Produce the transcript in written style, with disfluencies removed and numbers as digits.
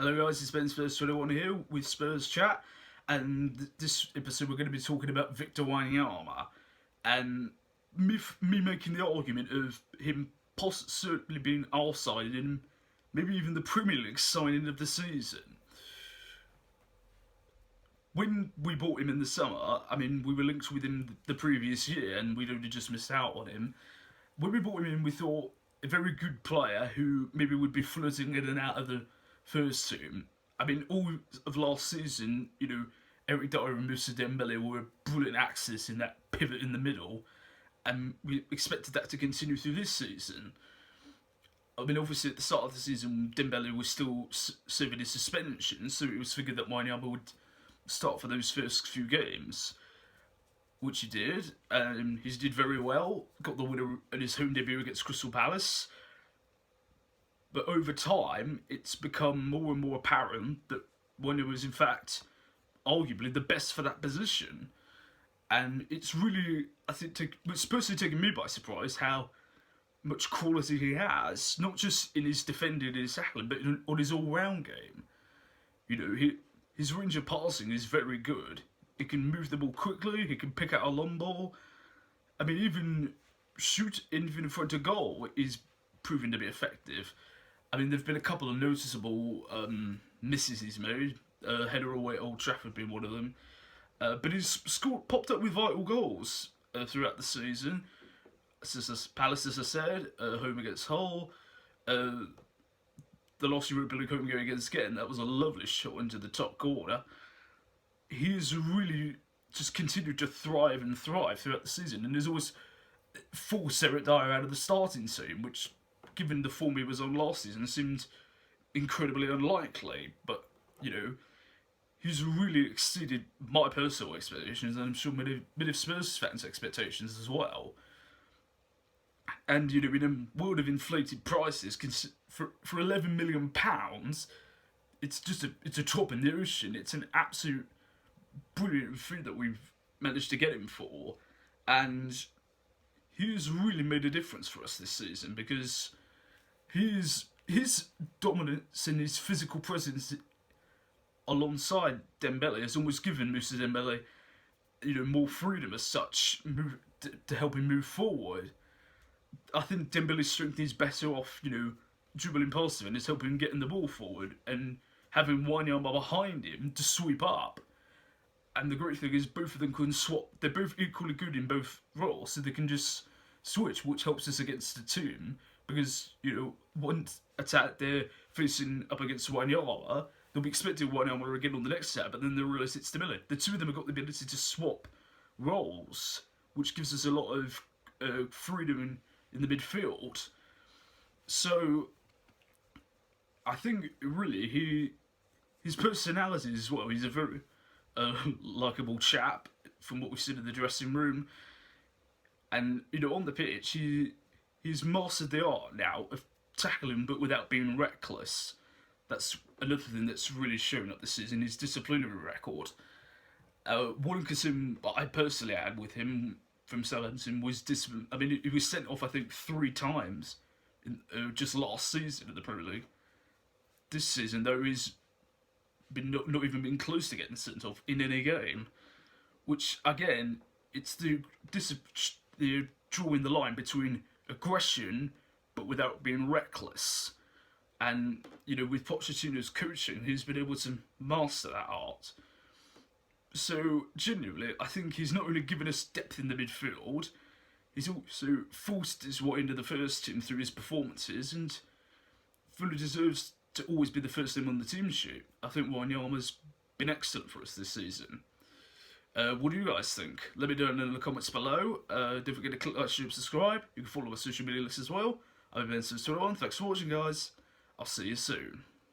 Hello guys, it's Ben Spurs 21 here with Spurs Chat, and this episode we're going to be talking about Victor Wanyama, and me making the argument of him certainly being our sided and maybe even the Premier League signing of the season. When we bought him in the summer, I mean, we were linked with him the previous year and we'd only just missed out on him. When we bought him in, we thought a very good player who maybe would be floating in and out of the first team. I mean, all of last season, Eric Dyer and Moussa Dembele were brilliant axes in that pivot in the middle, and we expected that to continue through this season. I mean, obviously at the start of the season, Dembele was still serving his suspension, so it was figured that Wanyama would start for those first few games, which he did. He did very well, got the winner in his home debut against Crystal Palace. But over time, it's become more and more apparent that Wanyama was in fact arguably the best for that position. And it's really, I think, it's personally taken me by surprise how much quality he has, not just in his defending and his tackling, but on his all-round game. His range of passing is very good. He can move the ball quickly, he can pick out a long ball. I mean, even shoot in front of goal is proving to be effective. I mean, there've been a couple of noticeable misses he's made. Header away at Old Trafford being one of them. But he's popped up with vital goals throughout the season. Palace, as I said, home against Hull. The last Europa League home game against Ghent, that was a lovely shot into the top corner. He's really just continued to thrive throughout the season, and there's always forced Eric Dyer out of the starting team, which, given the form he was on last season, seemed incredibly unlikely. But, he's really exceeded my personal expectations, and I'm sure many of Spurs fans' expectations as well. And, in a world of inflated prices, for £11 million, it's a drop in the ocean. It's an absolute brilliant fee that we've managed to get him for. And he's really made a difference for us this season, because his dominance and his physical presence alongside Dembele has almost given Moussa Dembele, more freedom as such to help him move forward. I think Dembele's strength is better off, dribbling past him and is helping him getting the ball forward and having Wanyama behind him to sweep up. And the great thing is both of them can swap. They're both equally good in both roles, so they can just switch, which helps us against the team. Because, one attack they're facing up against Wanyama, they'll be expecting Wanyama again on the next attack, but then they'll realise it's Dembele. The two of them have got the ability to swap roles, which gives us a lot of freedom in the midfield. So I think really his personality as well. He's a very likeable chap from what we've seen in the dressing room, and on the pitch he's mastered the art now of tackling but without being reckless. That's another thing that's really shown up this season, his disciplinary record. One concern I personally had with him from Southampton was discipline. I mean, he was sent off, I think, 3 times in, just last season in the Premier League. This season, though, he's been not even been close to getting sent off in any game. Which, again, it's the drawing the line between aggression but without being reckless. And, with Pochettino's coaching, he's been able to master that art. So, genuinely, I think he's not only given us depth in the midfield, he's also forced his way into the first team through his performances and fully deserves to always be the first name on the team sheet. I think Wanyama's been excellent for us this season. What do you guys think? Let me know in the comments below. Don't forget to click like, share, subscribe. You can follow our social media links as well. I've been Ben21. Thanks for watching, guys. I'll see you soon.